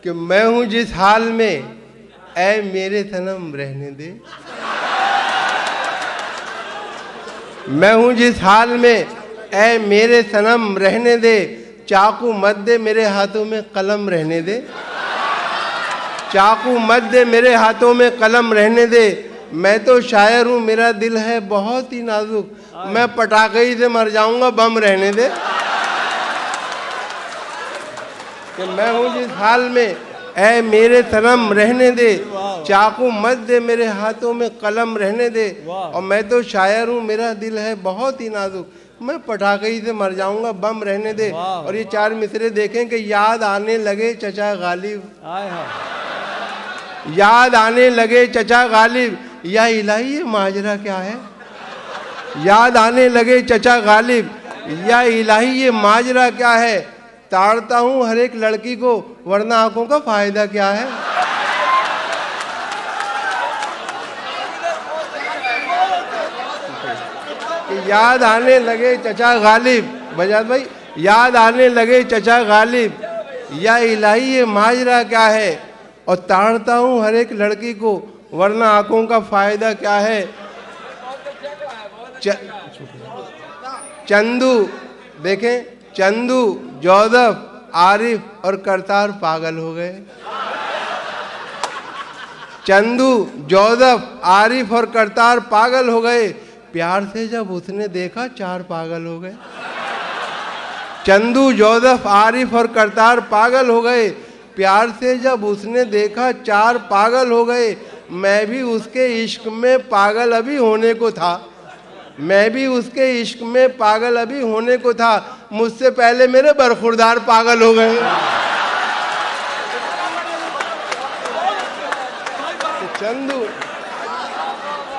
कि मैं हूं जिस हाल में ऐ मेरे सनम रहने दे। मैं हूं जिस हाल में ऐ मेरे सनम रहने दे। चाकू मत दे मेरे हाथों में कलम रहने दे। चाकू मत दे मेरे हाथों में कलम रहने दे। मैं तो शायर हूं मेरा दिल है बहुत ही नाजुक। मैं पटाखे ही से मर जाऊंगा बम रहने दे। कि मैं हूं जिस हाल में ऐ मेरे सनम रहने दे। चाकू मत दे मेरे हाथों में कलम रहने दे। और मैं तो शायर हूँ मेरा दिल है बहुत ही नाजुक। मैं पटाखे ही से मर जाऊंगा बम रहने दे। और ये चार मिसरे देखें कि याद आने लगे चचा गालिब। याद आने लगे चचा गालिब। या इलाही ये माजरा क्या है। याद आने लगे चचा गालिब। या इलाही ये माजरा क्या है। ताड़ता हूँ हर एक लड़की को वरना आंखों का फायदा क्या है। याद आने लगे चचा गालिब। बजाज भाई, याद आने लगे चचा गालिब। या इलाही ये माजरा क्या है। और ताड़ता हूँ हर एक लड़की को वरना आंखों का फायदा क्या है। चंदू देखें, चंदू, जोसेफ, आरिफ और करतार पागल हो गए। चंदू, जोसेफ, आरिफ और करतार पागल हो गए। प्यार से जब उसने देखा चार पागल हो गए। चंदू, जोसेफ, आरिफ और करतार पागल हो गए। प्यार से जब उसने देखा चार पागल हो गए। मैं भी उसके इश्क में पागल अभी होने को था। मैं भी उसके इश्क में पागल अभी होने को था। मुझसे पहले मेरे बरखुरदार पागल हो गए।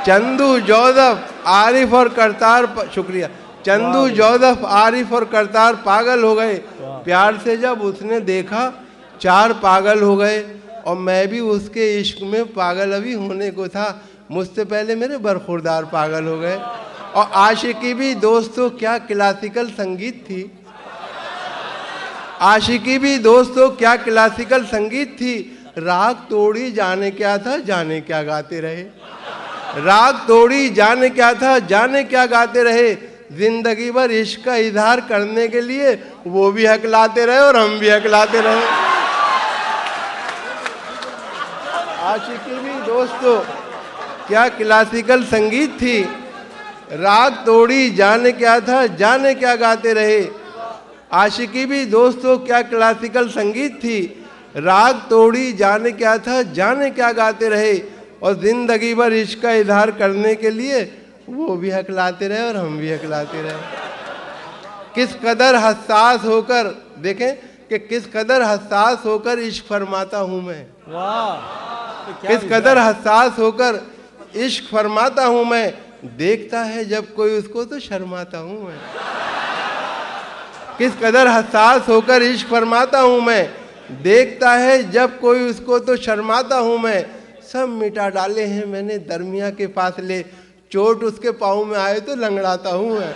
चंदू, जोसेफ, आरिफ और करतार, शुक्रिया। चंदू, जोसेफ, आरिफ और करतार पागल हो गए। प्यार से जब उसने देखा चार पागल हो गए। और मैं भी उसके इश्क में पागल अभी होने को था। मुझसे पहले मेरे बरखुरदार पागल हो गए। और आशिकी भी दोस्तों क्या क्लासिकल संगीत थी। आशिकी भी दोस्तों क्या क्लासिकल संगीत थी। राग तोड़ी जाने क्या था जाने क्या गाते रहे। राग तोड़ी जाने क्या था जाने क्या गाते रहे। जिंदगी भर इश्क का इजहार करने के लिए वो भी हकलाते रहे और हम भी हकलाते रहे। आशिकी भी दोस्तों क्या क्लासिकल संगीत थी। राग तोड़ी जाने क्या था जाने क्या गाते रहे। आशिकी भी दोस्तों क्या क्लासिकल संगीत थी। राग तोड़ी जाने क्या था जाने क्या गाते रहे। और जिंदगी भर इश्क का इजहार करने के लिए वो भी हकलाते रहे और हम भी हकलाते रहे। किस कदर हसास होकर, देखें कि किस कदर हसास होकर इश्क फरमाता हूँ मैं। किस कदर हसास होकर इश्क फरमाता हूँ मैं। देखता है जब कोई उसको तो शर्माता हूँ मैं। किस कदर हसास होकर इश्क फरमाता हूँ मैं। देखता है जब कोई उसको तो शर्माता हूँ मैं। सब मिटा डाले हैं मैंने दरमिया के फासले। चोट उसके पाँव में आए तो लंगड़ाता हूँ मैं।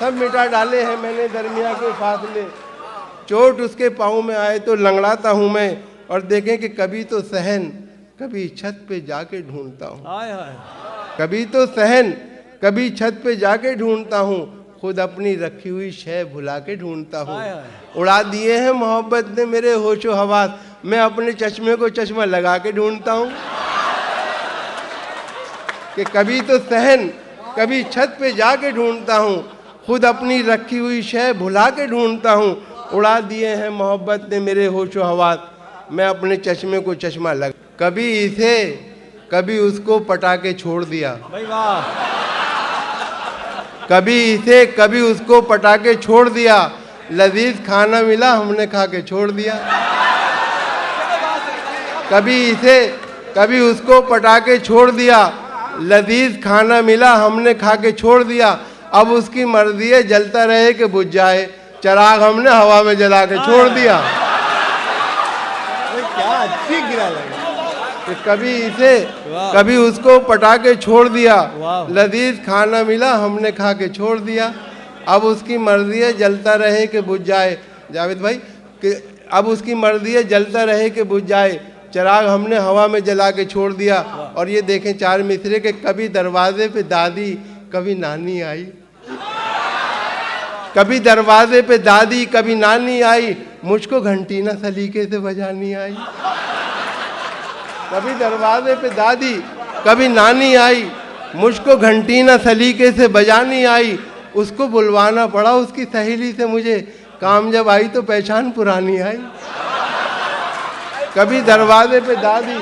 सब मिटा डाले हैं मैंने दरमिया के फासले। चोट उसके पाँव में आए तो लंगड़ाता हूँ मैं। और देखें कि कभी तो सहन कभी छत पे जाके ढूंढता हूँ। कभी तो सहन कभी छत पे जाके ढूंढता हूँ। खुद अपनी रखी हुई शय भुला के ढूंढता हूँ। उड़ा दिए हैं मोहब्बत ने मेरे होशो हवास। मैं अपने चश्मे को चश्मा लगा के ढूंढता हूँ। कि कभी तो सहन कभी छत पे जाके ढूंढता हूँ। खुद अपनी रखी हुई शय भुला के ढूंढता हूँ। उड़ा दिए हैं मोहब्बत ने मेरे होशो हवास। मैं अपने चश्मे को चश्मा लगा। कभी इसे कभी उसको पटा के छोड़ दिया। कभी इसे कभी उसको पटा के छोड़ दिया। लजीज खाना मिला हमने खा के छोड़ दिया। कभी इसे कभी उसको पटा के छोड़ दिया। लजीज खाना मिला हमने खा के छोड़ दिया। अब उसकी मर्जी है जलता रहे कि बुझ जाए। चिराग हमने हवा में जला के छोड़ दिया। क्या अच्छी गिरा लगा। कि कभी इसे कभी उसको पटा के छोड़ दिया। लजीज खाना मिला हमने खा के छोड़ दिया। अब उसकी मर्जी है जलता रहे कि बुझ जाए। जावेद भाई कि अब उसकी मर्जी है जलता रहे कि बुझ जाए, चिराग हमने हवा में जला के छोड़ दिया। और ये देखें चार मिसरे के, कभी दरवाजे पे दादी कभी नानी आई, कभी दरवाजे पे दादी कभी नानी आई, मुझको घंटी ना सलीके से बजानी आई। कभी दरवाजे पे दादी कभी नानी आई, मुझको घंटी ना सलीके से बजानी आई। उसको बुलवाना पड़ा उसकी सहेली से मुझे, काम जब आई तो पहचान पुरानी आई। कभी दरवाजे पे दादी,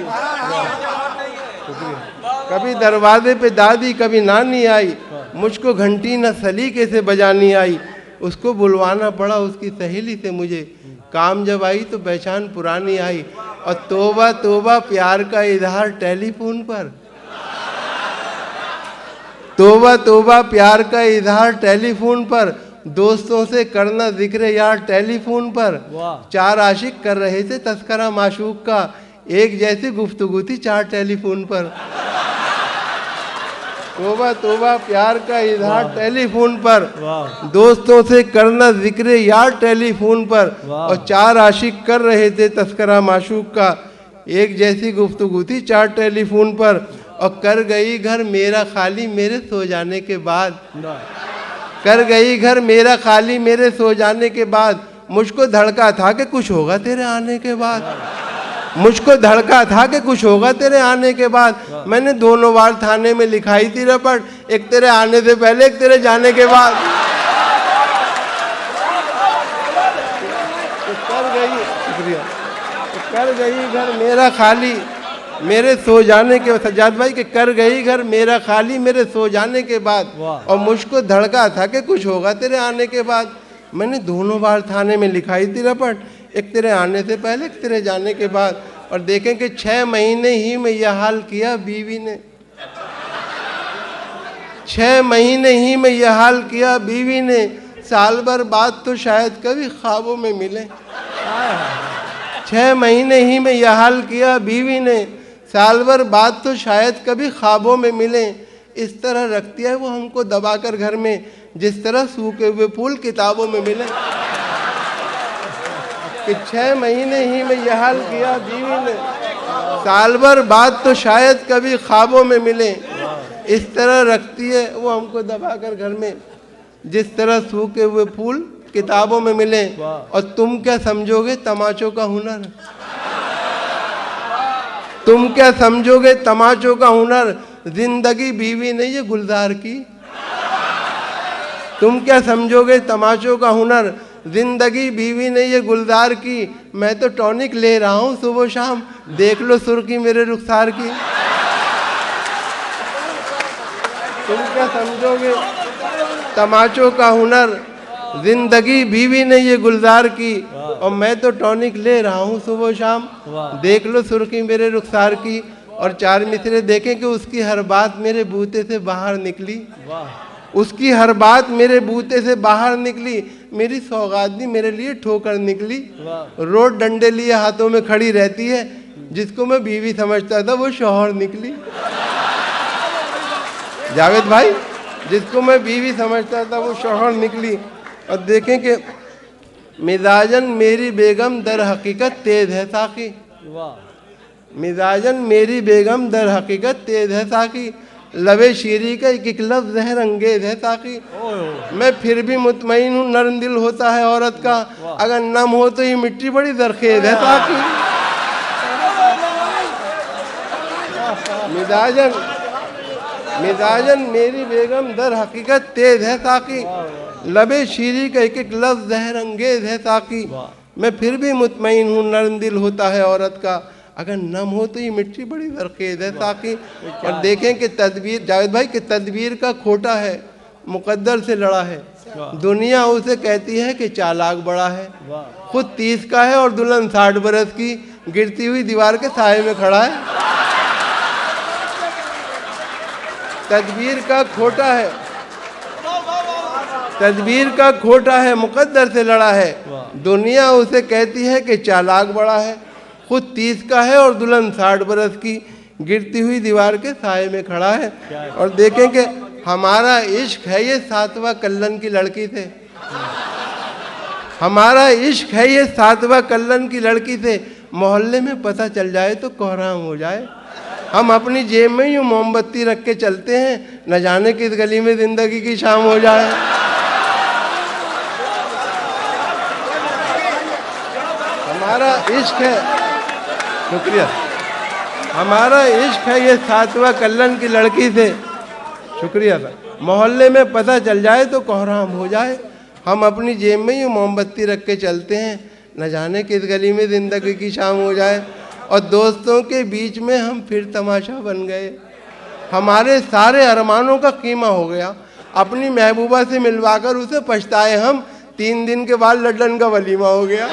कभी दरवाजे पे दादी कभी नानी आई, मुझको घंटी न सलीके से बजानी आई। उसको बुलवाना पड़ा उसकी सहेली से मुझे, काम जब आई तो पहचान पुरानी आई। और तोबा तोबा प्यार का इजहार टेलीफोन पर, तोबा तोबा प्यार का इजहार टेलीफोन पर, दोस्तों से करना जिक्र यार टेलीफोन पर। चार आशिक कर रहे थे तस्करा माशूक का, एक जैसी गुफ्तगू थी चार टेलीफोन पर। तोबा तोबा प्यार का इजहार टेलीफोन पर, दोस्तों से करना जिक्र यार टेलीफोन पर। और चार आशिक कर रहे थे तस्करा माशूक का, एक जैसी गुफ्तगू थी चार टेलीफोन पर। और कर गई घर मेरा खाली मेरे सो जाने के बाद, कर गई घर मेरा खाली मेरे सो जाने के बाद। मुझको धड़का था कि कुछ होगा तेरे आने के बाद, मुझको धड़का था कि कुछ होगा तेरे आने के बाद। मैंने दोनों बार थाने में लिखाई थी रपट, एक तेरे आने से पहले एक तेरे जाने के बाद। कर गई घर मेरा खाली मेरे सो जाने के, सज्जाद भाई के कर गई घर मेरा खाली मेरे सो जाने के बाद। और मुझको धड़का था कि कुछ होगा तेरे आने के बाद। मैंने दोनों बार थाने में लिखाई थी रपट, एक तेरे आने से पहले एक तेरे जाने के बाद। और देखें कि 6 महीने ही में यह हाल किया बीवी ने, 6 महीने ही में यह हाल किया बीवी ने। साल भर बाद तो शायद कभी ख्वाबों में मिले, 6 महीने ही में यह हाल किया बीवी ने। साल भर बाद तो शायद कभी ख्वाबों में मिले। इस तरह रखती है वो हमको दबाकर घर में, जिस तरह सूखे हुए फूल किताबों में मिले। कि 6 महीने ही में यह हाल किया बीवी ने, साल भर बाद तो शायद कभी ख्वाबों में मिले। इस तरह रखती है वो हमको दबाकर घर में, जिस तरह सूखे हुए फूल किताबों में मिले। और तुम क्या समझोगे तमाचों का हुनर, तुम क्या समझोगे तमाचों का हुनर, जिंदगी बीवी ने ये गुलजार की। तुम क्या समझोगे तमाचों का हुनर, जिंदगी बीवी ने ये गुलजार की। मैं तो टॉनिक ले रहा हूँ सुबह शाम, देख लो सुर्खी मेरे रुखसार की। तुम क्या समझोगे तमाचों का हुनर, जिंदगी बीवी ने ये गुलजार की। और मैं तो टॉनिक ले रहा हूँ सुबह शाम, देख लो सुर्खी मेरे रुखसार की। और चार मिसरे देखें कि उसकी हर बात मेरे बूते से बाहर निकली, उसकी हर बात मेरे बूते से बाहर निकली। मेरी सौगातनी मेरे लिए ठोकर निकली, रोड डंडे लिए हाथों में खड़ी रहती है, जिसको मैं बीवी समझता था वो शौहर निकली। जावेद भाई, जिसको मैं बीवी समझता था वो शौहर निकली। और देखें कि मिजाजन मेरी बेगम दर हकीकत तेज है साकी, मिजाजन मेरी बेगम दर हकीकत तेज है साकी। लबे शीरी का एक लफ्ज़ जहर अंगेज है साकी। मैं फिर भी मुतमईन हूँ नरम दिल होता है औरत का, अगर नम हो तो ये मिट्टी बड़ी जरखेज है साकी। मिजाजन मिजाजन मेरी बेगम दर हकीकत तेज है साकी। लबे शीरी का एक लफ्ज़ जहर अंगेज है साकी। मैं फिर भी मुतमईन हूँ नरम दिल होता है औरत का, अगर नम हो तो ये मिट्टी बड़ी जरखेज है साकी। और देखें कि तदबीर, जावेद भाई कि तदबीर का खोटा है, मुकद्दर से लड़ा है। दुनिया उसे कहती है कि चालाक बड़ा है, खुद 30 का है और दुल्हन 60 बरस की, गिरती हुई दीवार के साए में खड़ा है। तदबीर का खोटा है, तदबीर का खोटा है, मुकद्दर से लड़ा है। दुनिया उसे कहती है कि चालाक बड़ा है, खुद 30 का है और दुल्हन 60 बरस की, गिरती हुई दीवार के साए में खड़ा है। और देखें कि हमारा इश्क है ये सातवां कल्लन की लड़की से, हमारा इश्क है ये सातवां कल्लन की लड़की से, मोहल्ले में पता चल जाए तो कोहराम हो जाए। हम अपनी जेब में यूँ मोमबत्ती रख के चलते हैं, न जाने किस गली में जिंदगी की शाम हो जाए। हमारा इश्क है, शुक्रिया, हमारा इश्क है ये सातवां कल्लन की लड़की से, शुक्रिया सर, मोहल्ले में पता चल जाए तो कोहराम हो जाए। हम अपनी जेब में यूँ मोमबत्ती रख के चलते हैं, न जाने किस गली में ज़िंदगी की शाम हो जाए। और दोस्तों के बीच में हम फिर तमाशा बन गए, हमारे सारे अरमानों का कीमा हो गया। अपनी महबूबा से मिलवाकर उसे पछताए हम, 3 दिन के बाद लड्डन का वलीमा हो गया।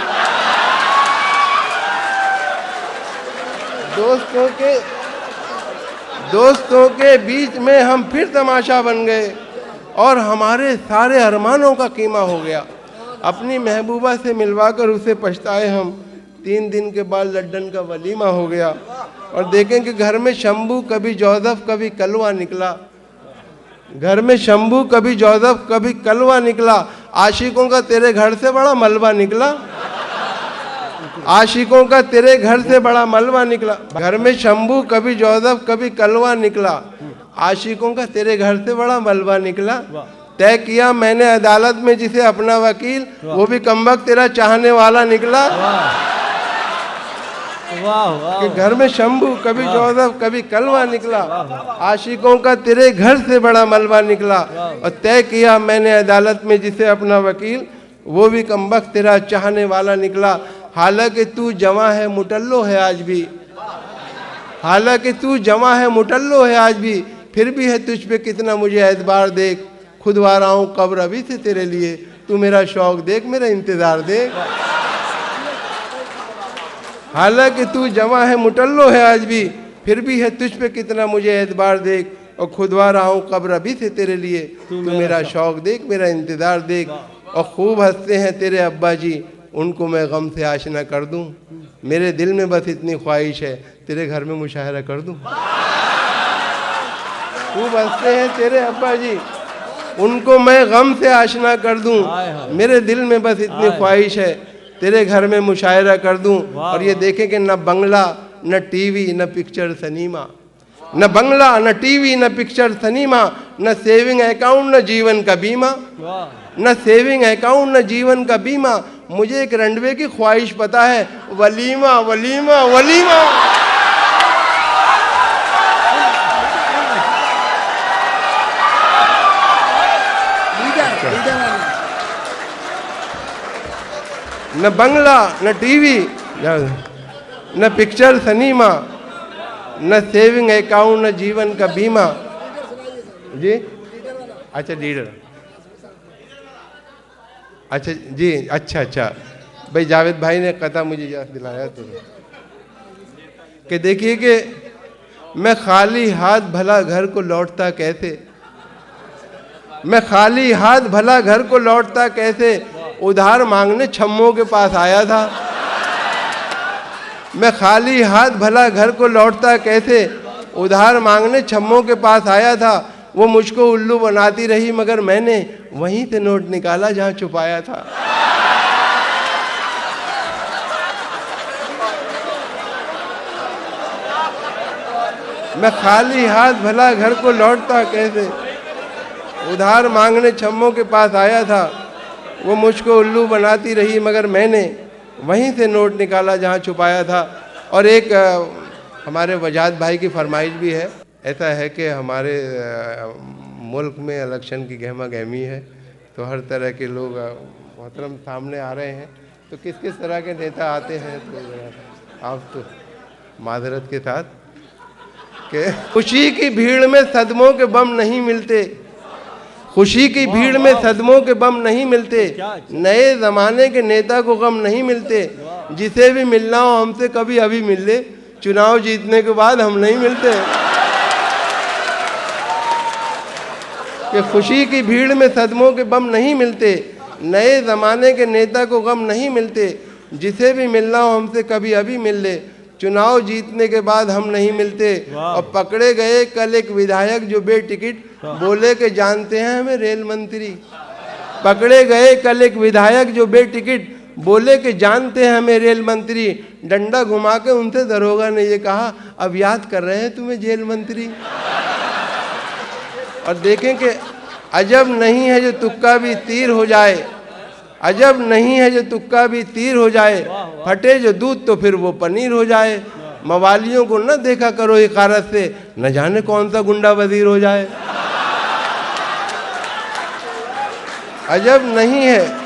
दोस्तों के बीच में हम फिर तमाशा बन गए और हमारे सारे अरमानों का कीमा हो गया। अपनी महबूबा से मिलवाकर उसे पछताए हम, 3 दिन के बाद लड्डन का वलीमा हो गया। और देखें कि घर में शंभू कभी जोसेफ कभी कलवा निकला, घर में शंभू कभी जोसेफ कभी कलवा निकला। आशिकों का तेरे घर से बड़ा मलबा निकला, आशिकों का तेरे घर से बड़ा मलबा निकला। घर में शंभू कभी जोसेफ कभी कलवा निकला, आशिकों का तेरे घर से बड़ा मलबा निकला। तय किया मैंने अदालत में जिसे अपना वकील, वो भी कमबख्त तेरा चाहने वाला निकला। कि घर में शंभू कभी जोसेफ कभी कलवा निकला, आशिकों का तेरे घर से बड़ा मलबा निकला। और तय किया मैंने अदालत में जिसे अपना वकील, वो भी कमबख्त तेरा चाहने वाला निकला। हालांकि तू जवां है मुटल्लो है आज भी, हालांकि तू जवां है मुटल्लो है आज भी, फिर भी है तुझ पे कितना मुझे एतबार देख। खुद आ रहा हूँ कब्र अभी से तेरे लिए, तू मेरा शौक देख मेरा इंतज़ार देख। हालांकि तू जवां है मुटल्लो है आज भी, फिर भी है तुझ पे कितना मुझे एतबार देख। और खुदवा रहा हूँ कब्र अभी से तेरे लिए, तू मेरा शौक देख मेरा इंतज़ार देख। और खूब हंसते हैं तेरे अब्बा जी, उनको मैं गम से आशना कर दूं। मेरे दिल में बस इतनी ख्वाहिश है तेरे घर में मुशाहरा कर दूं। खूब हंसते हैं तेरे अब्बा जी, उनको मैं गम से आशना कर दूं। मेरे दिल में बस इतनी ख्वाहिश है तेरे घर में मुशायरा कर दूं। और ये देखें कि न बंगला न टीवी न पिक्चर सिनेमा, न बंगला न टीवी न पिक्चर सिनेमा, न सेविंग अकाउंट न जीवन का बीमा, न सेविंग अकाउंट न जीवन का बीमा। मुझे एक रंडवे की ख्वाहिश पता है, वलीमा वलीमा वलीमा। न बंगला न टीवी न पिक्चर सिनेमा, न सेविंग अकाउंट न जीवन का बीमा। जी अच्छा लीडर, अच्छा जी, अच्छा भाई जावेद भाई ने कथा मुझे याद दिलाया तो कि देखिए कि मैं खाली हाथ भला घर को लौटता कैसे, मैं खाली हाथ भला घर को लौटता कैसे, उधार मांगने छम्मों के पास आया था। मैं खाली हाथ भला घर को लौटता कैसे, उधार मांगने छम्मों के पास आया था। वो मुझको उल्लू बनाती रही मगर मैंने वहीं से नोट निकाला जहां छुपाया था। मैं खाली हाथ भला घर को लौटता कैसे, उधार मांगने छम्मों के पास आया था। वो मुझको उल्लू बनाती रही मगर मैंने वहीं से नोट निकाला जहां छुपाया था। और एक हमारे वजाद भाई की फरमाइश भी है। ऐसा है कि हमारे मुल्क में इलेक्शन की गहमा गहमी है, तो हर तरह के लोग मोहतरम सामने आ रहे हैं। तो किस किस तरह के नेता आते हैं, तो आप तो माजरत के साथ कि खुशी की भीड़ में सदमों के बम नहीं मिलते, खुशी की भीड़ में सदमों के बम नहीं मिलते, नए ज़माने के नेता को गम नहीं मिलते। जिसे भी मिलना हो हमसे कभी अभी मिल ले, चुनाव जीतने के बाद हम नहीं मिलते। कि खुशी की भीड़ में सदमों के बम नहीं मिलते, नए ज़माने के नेता को गम नहीं मिलते। जिसे भी मिलना हो हमसे कभी अभी मिल ले, चुनाव जीतने के बाद हम नहीं मिलते। और पकड़े गए कल एक विधायक जो बेटिकट बोले कि जानते हैं हमें रेल मंत्री। पकड़े गए कल एक विधायक जो बेटिकट बोले कि जानते हैं हमें रेल मंत्री। डंडा घुमा के उनसे दरोगा ने ये कहा, अब याद कर रहे हैं तुम्हें जेल मंत्री। और देखें कि अजब नहीं है जो तुक्का भी तीर हो जाए, अजब नहीं है जो तुक्का भी तीर हो जाए, फटे जो दूध तो फिर वो पनीर हो जाए। मवालियों को न देखा करो हिकारत से, न जाने कौन सा गुंडा वजीर हो जाए। अजब नहीं है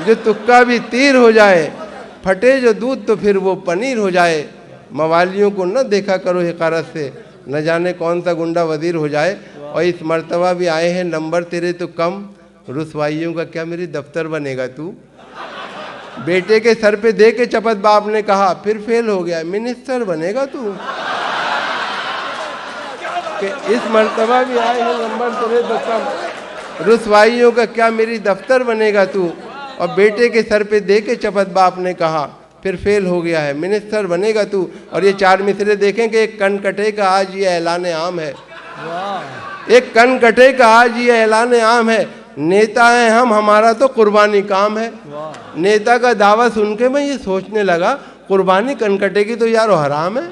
जो तुक्का भी तीर हो जाए, फटे जो दूध तो फिर वो पनीर हो जाए। मवालियों को न देखा करो हिकारत से, न जाने कौन सा गुंडा वजीर हो जाए। और इस मर्तबा भी आए हैं, नंबर तेरे तो कम, रुसवाइयों का क्या मेरी दफ्तर बनेगा तू। बेटे के सर पे दे के चपत बाप ने कहा, फिर फेल हो गया, मिनिस्टर बनेगा तू। कि इस मर्तबा भी आए हैं, नंबर तेरे तो कम, रुसवाइयों का क्या मेरी दफ्तर बनेगा तू। और बेटे के सर पे दे के चपत बाप ने कहा, फिर फेल हो गया है, मिनिस्टर बनेगा तू। और ये चार मिसरे देखें कि एक कन कटे का आज ये ऐलान आम है, एक कन कटे का आज ये ऐलान आम है। नेता हैं हम, हमारा तो कुर्बानी काम है। नेता का दावा सुन के मैं ये सोचने लगा, कुर्बानी कन कटे की तो यार हराम है।